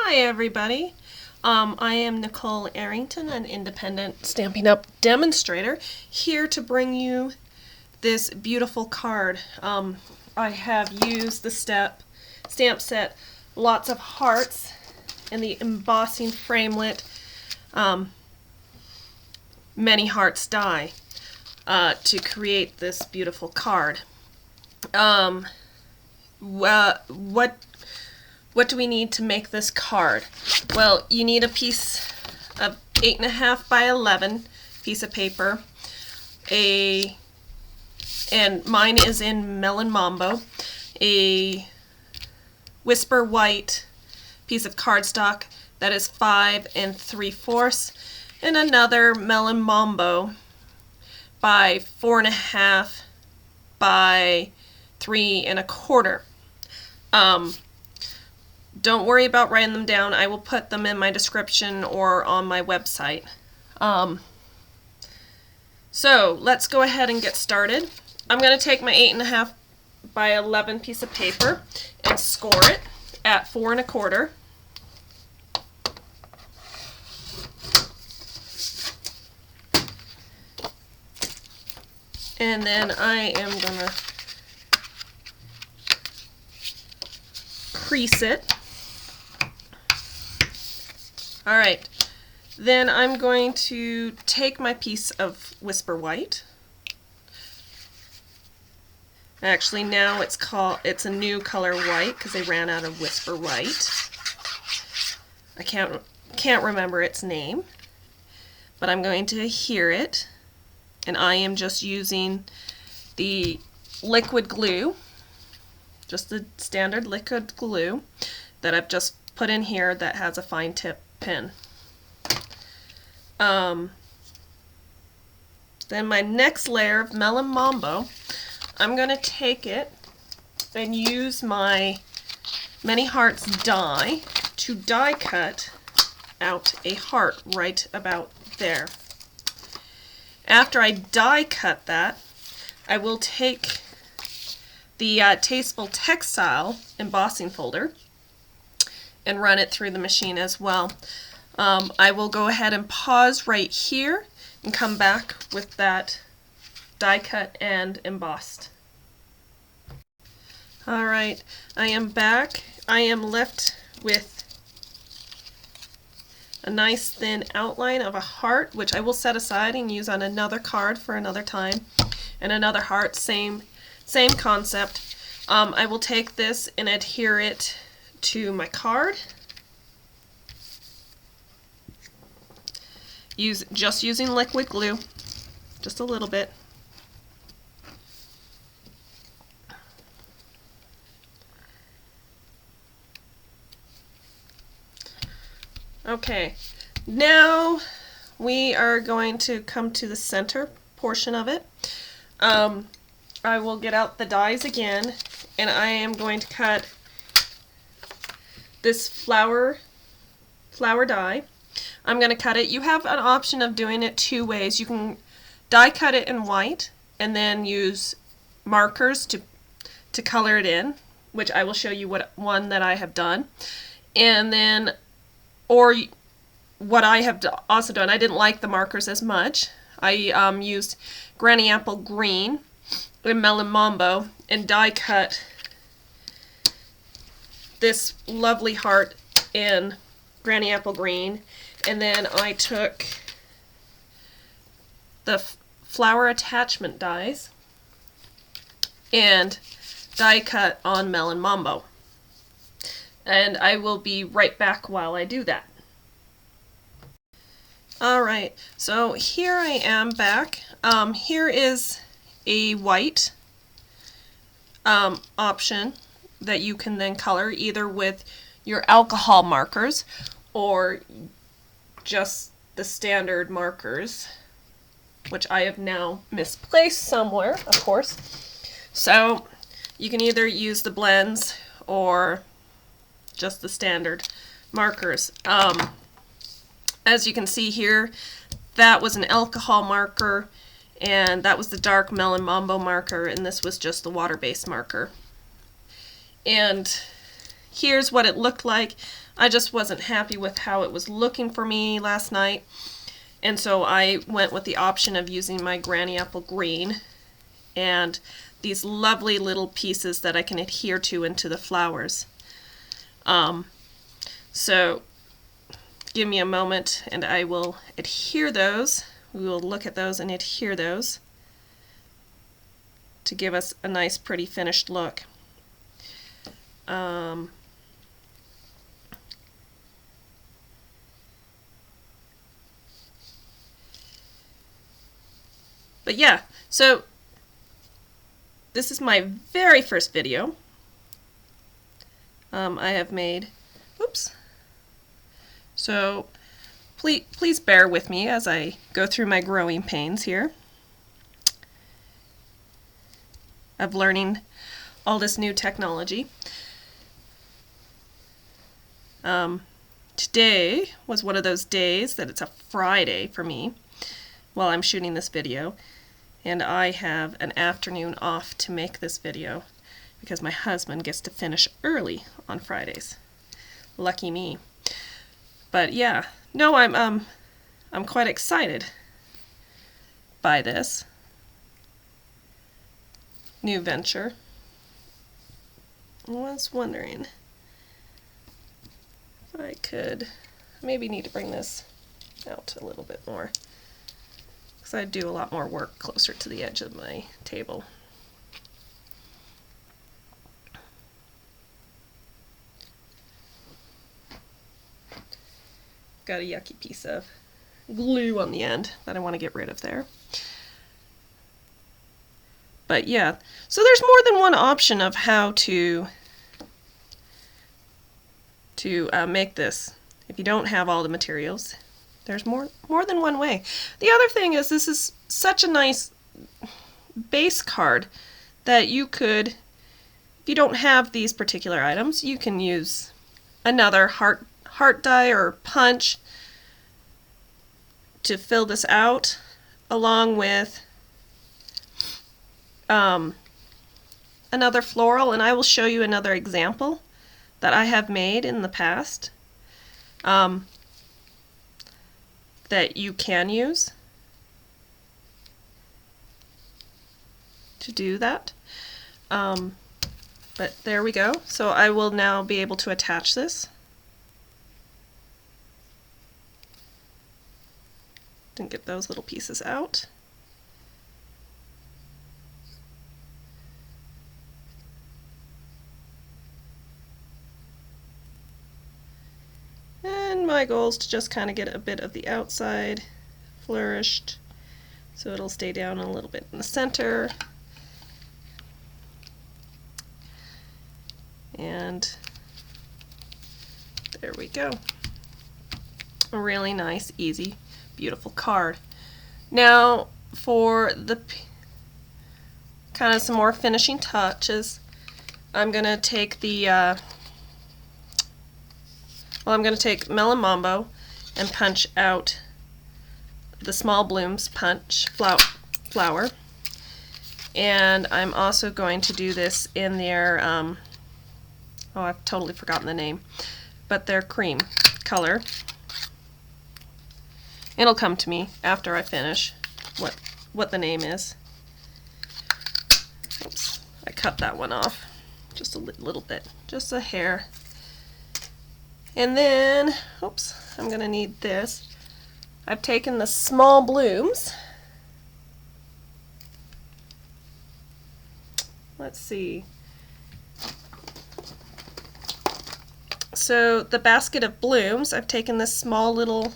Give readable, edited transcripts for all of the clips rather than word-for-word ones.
Hi everybody, I am Nicole Arrington, an independent Stampin' Up! Demonstrator, here to bring you this beautiful card. I have used the stamp set Lots of Hearts and the embossing framelit Many Hearts die to create this beautiful card. What do we need to make this card? Well, you need a piece of 8.5 by 11 piece of paper, and mine is in Melon Mambo, a Whisper White piece of cardstock that is 5 3/4, and another Melon Mambo by 4.5 by 3 1/4. Don't worry about writing them down. I will put them in my description or on my website. So let's go ahead and get started. I'm going to take my 8.5 by 11 piece of paper and score it at 4 1/4. And then I am going to crease it. Alright, then I'm going to take my piece of Whisper White. Actually, now it's a new color white because they ran out of Whisper White. I can't remember its name, but I'm going to adhere it, and I am just using the liquid glue, just the standard liquid glue that I've just put in here that has a fine tip pin. Then my next layer of Melon Mambo, I'm going to take it and use my Many Hearts die to die cut out a heart right about there. After I die cut that, I will take the Tasteful Textile embossing folder and run it through the machine as well. I will go ahead and pause right here and come back with that die cut and embossed. Alright, I am back. I am left with a nice thin outline of a heart, which I will set aside and use on another card for another time. And another heart, same concept. I will take this and adhere it to my card. Just using liquid glue, just a little bit. Okay, now we are going to come to the center portion of it. I will get out the dies again, and I am going to cut this flower die. I'm going to cut it. You have an option of doing it two ways. You can die cut it in white and then use markers to color it in, which I will show you what one that I have done. And then, or what I have also done, I didn't like the markers as much. I used Granny Apple Green in Melon Mambo and die cut this lovely heart in Granny Apple Green, and then I took the flower attachment dies and die cut on Melon Mambo. And I will be right back while I do that. Alright, so here I am back. Here is a white option that you can then color either with your alcohol markers or just the standard markers, which I have now misplaced somewhere, of course. So you can either use the blends or just the standard markers. As you can see here, that was an alcohol marker, and that was the dark Melon Mambo marker, and this was just the water-based marker. And here's what it looked like. I just wasn't happy with how it was looking for me last night, and so I went with the option of using my Granny Apple Green and these lovely little pieces that I can adhere to into the flowers. So give me a moment and I will adhere those. We will look at those and adhere those to give us a nice pretty finished look. But yeah, so this is my very first video. I have made, oops. So please bear with me as I go through my growing pains here of learning all this new technology. Today was one of those days that it's a Friday for me while I'm shooting this video, and I have an afternoon off to make this video because my husband gets to finish early on Fridays. Lucky me. But yeah, no, I'm quite excited by this new venture. I was wondering if I could maybe need to bring this out a little bit more, because I do a lot more work closer to the edge of my table. Got a yucky piece of glue on the end that I want to get rid of there. But yeah, so there's more than one option of how to make this. If you don't have all the materials, there's more than one way. The other thing is, this is such a nice base card that you could, if you don't have these particular items, you can use another heart die or punch to fill this out, along with another floral, and I will show you another example that I have made in the past that you can use to do that. But there we go. So I will now be able to attach this. And get those little pieces out. And my goal is to just kind of get a bit of the outside flourished so it'll stay down a little bit in the center. And there we go. A really nice, easy, beautiful card. Now for the kind of some more finishing touches, I'm going to take the I'm going to take Melon Mambo and punch out the small blooms punch flower, and I'm also going to do this in their oh, I've totally forgotten the name, but their cream color. It'll come to me after I finish what the name is. Oops, I cut that one off just a little bit, just a hair. And then, oops, I'm going to need this. I've taken the small blooms. Let's see. So the basket of blooms, I've taken this small little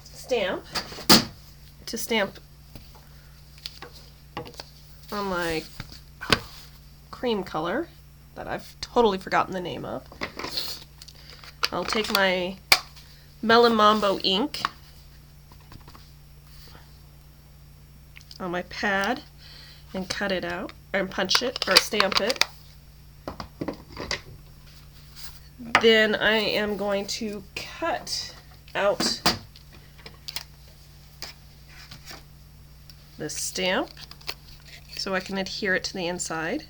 stamp to stamp on my cream color that I've totally forgotten the name of. I'll take my Melon Mambo ink on my pad and cut it out, and punch it, or stamp it. Then I am going to cut out the stamp so I can adhere it to the inside.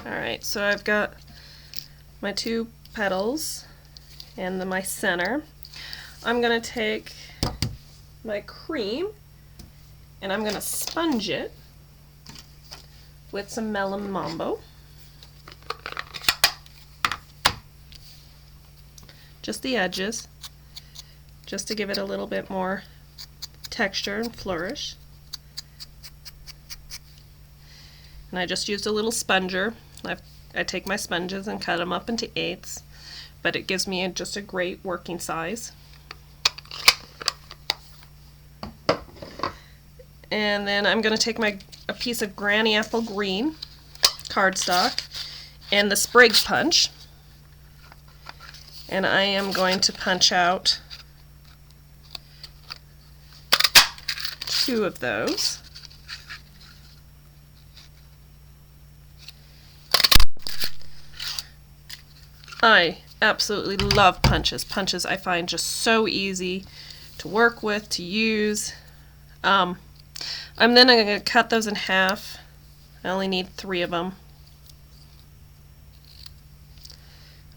Alright, so I've got my 2 petals and my center. I'm going to take my cream and I'm going to sponge it with some Melon Mambo. Just the edges, just to give it a little bit more texture and flourish. And I just used a little sponger. I take my sponges and cut them up into 8ths, but it gives me just a great working size. And then I'm going to take a piece of Granny Apple Green cardstock and the Sprig Punch, and I am going to punch out 2 of those. I absolutely love punches. Punches I find just so easy to work with, to use. I'm then going to cut those in half. I only need 3 of them.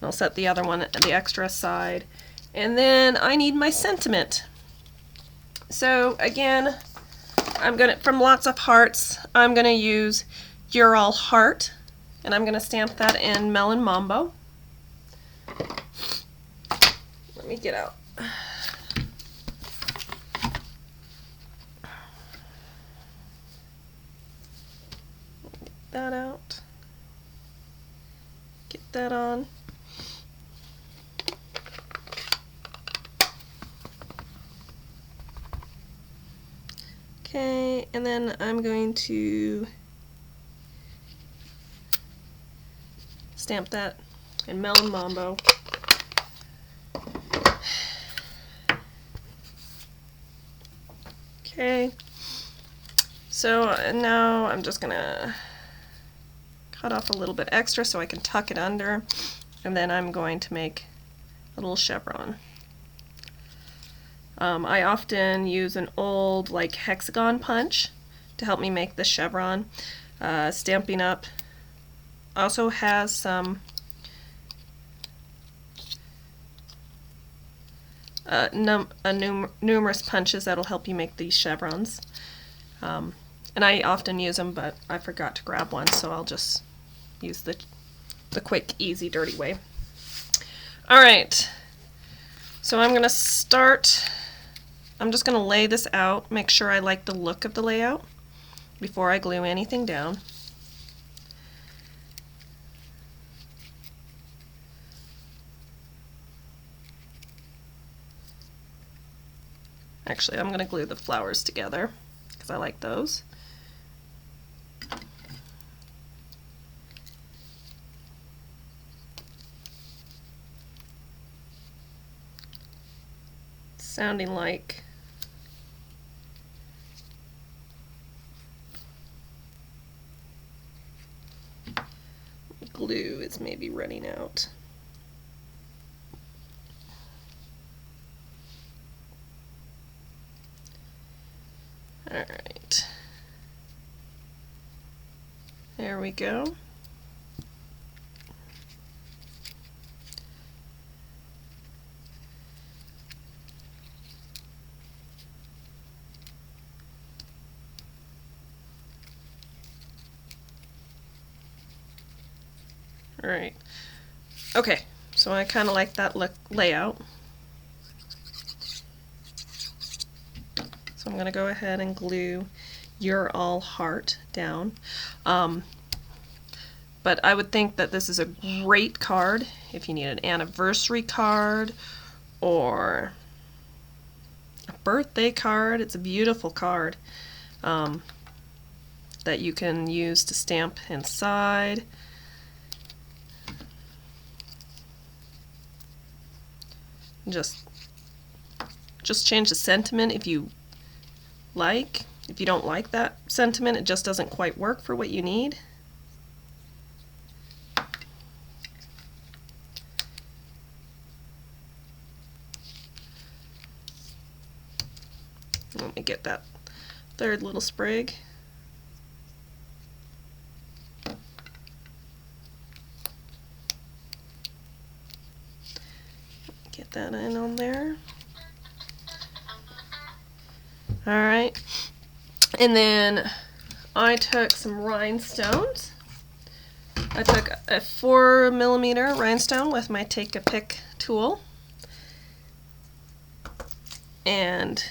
I'll set the other one, the extra aside. And then I need my sentiment. So again, from Lots of Hearts, I'm going to use You're All Heart, and I'm going to stamp that in Melon Mambo. Let me get out. Get that out. Get that on. Okay, and then I'm going to stamp that in Melon Mambo. Okay, so now I'm just gonna cut off a little bit extra so I can tuck it under, and then I'm going to make a little chevron. I often use an old hexagon punch to help me make the chevron. Stampin' Up also has some numerous punches that'll help you make these chevrons. And I often use them, but I forgot to grab one, so I'll just use the quick, easy, dirty way. Alright, so I'm going to lay this out, make sure I like the look of the layout before I glue anything down. Actually, I'm going to glue the flowers together because I like those. Sounding like glue is maybe running out. Alright, there we go. Alright, okay, so I kind of like that layout. So I'm going to go ahead and glue You're All Heart down. But I would think that this is a great card if you need an anniversary card or a birthday card. It's a beautiful card that you can use to stamp inside. Just change the sentiment if you like. If you don't like that sentiment, it just doesn't quite work for what you need. Let me get that third little sprig. Get that in on there. Alright. And then I took some rhinestones. I took a 4mm rhinestone with my Take a Pick tool and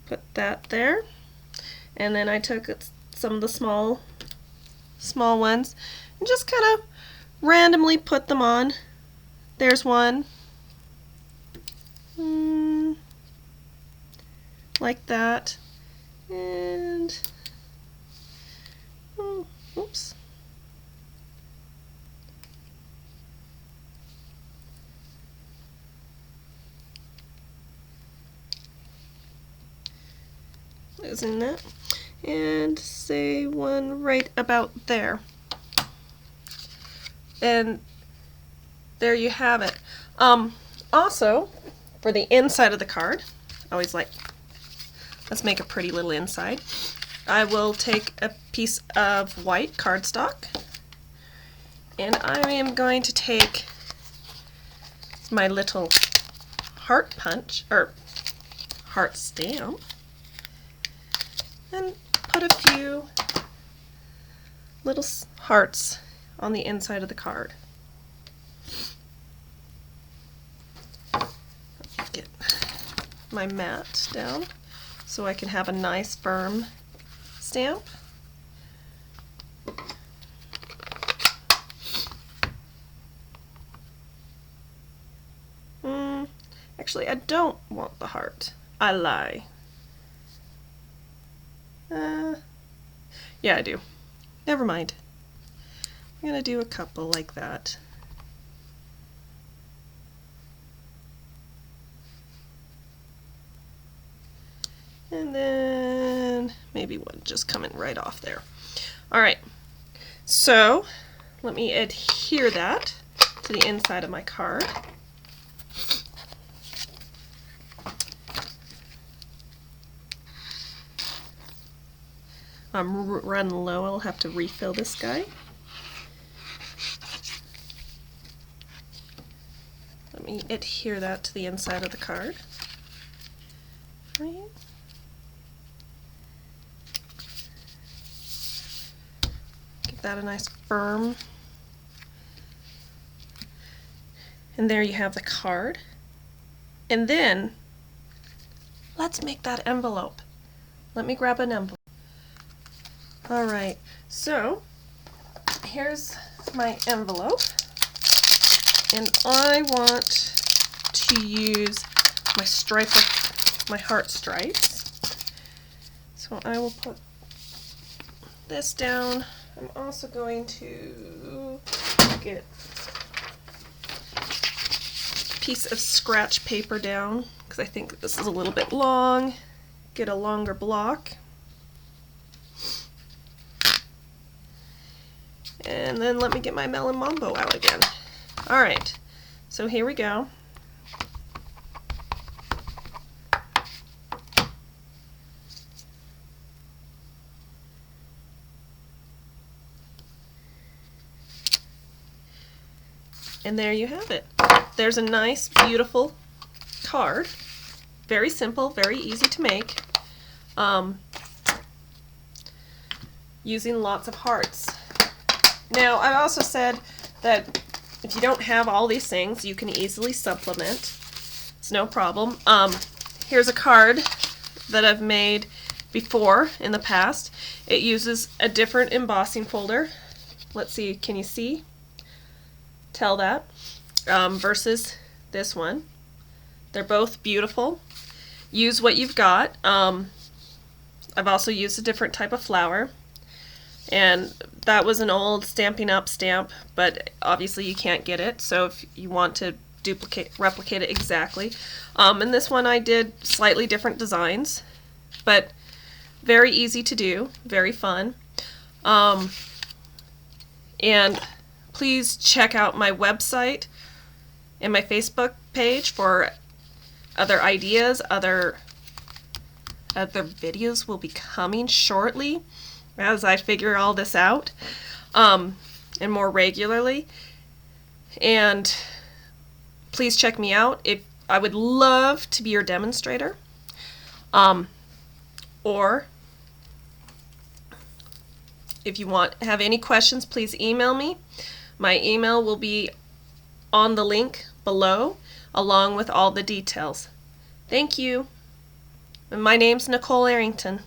put that there. And then I took some of the small ones and just kind of randomly put them on. There's one. Like that. And oops. Losing that. And say one right about there. And there you have it. Also, for the inside of the card, I always like, let's make a pretty little inside. I will take a piece of white cardstock, and I am going to take my little heart punch, or heart stamp, and put a few little hearts on the inside of the card. Get my mat down so I can have a nice firm stamp. Actually, I don't want the heart. I lie. Yeah, I do. Never mind. I'm gonna do a couple like that. And then maybe one just coming right off there. Alright, so let me adhere that to the inside of my card. I'm running low, I'll have to refill this guy. Let me adhere that to the inside of the card. Right. Give that a nice firm. And there you have the card. And then, let's make that envelope. Let me grab an envelope. Alright, so here's my envelope, and I want to use my stripe, my heart stripes. So I will put this down. I'm also going to get a piece of scratch paper down because I think this is a little bit long. Get a longer block. And then let me get my Melon Mambo out again. Alright, so here we go. And there you have it. There's a nice, beautiful card. Very simple, very easy to make. Using lots of hearts. Now, I also said that if you don't have all these things, you can easily supplement. It's no problem. Here's a card that I've made before in the past. It uses a different embossing folder. Let's see, can you see? Tell that. Versus this one. They're both beautiful. Use what you've got. I've also used a different type of flower. And that was an old Stampin' Up stamp, but obviously you can't get it, so if you want to replicate it exactly. And this one I did slightly different designs, but very easy to do, very fun. And please check out my website and my Facebook page for other ideas. Other videos will be coming shortly as I figure all this out, and more regularly. And please check me out. If I would love to be your demonstrator. Or if you have any questions, please email me. My email will be on the link below, along with all the details. Thank you. And my name's Nicole Arrington.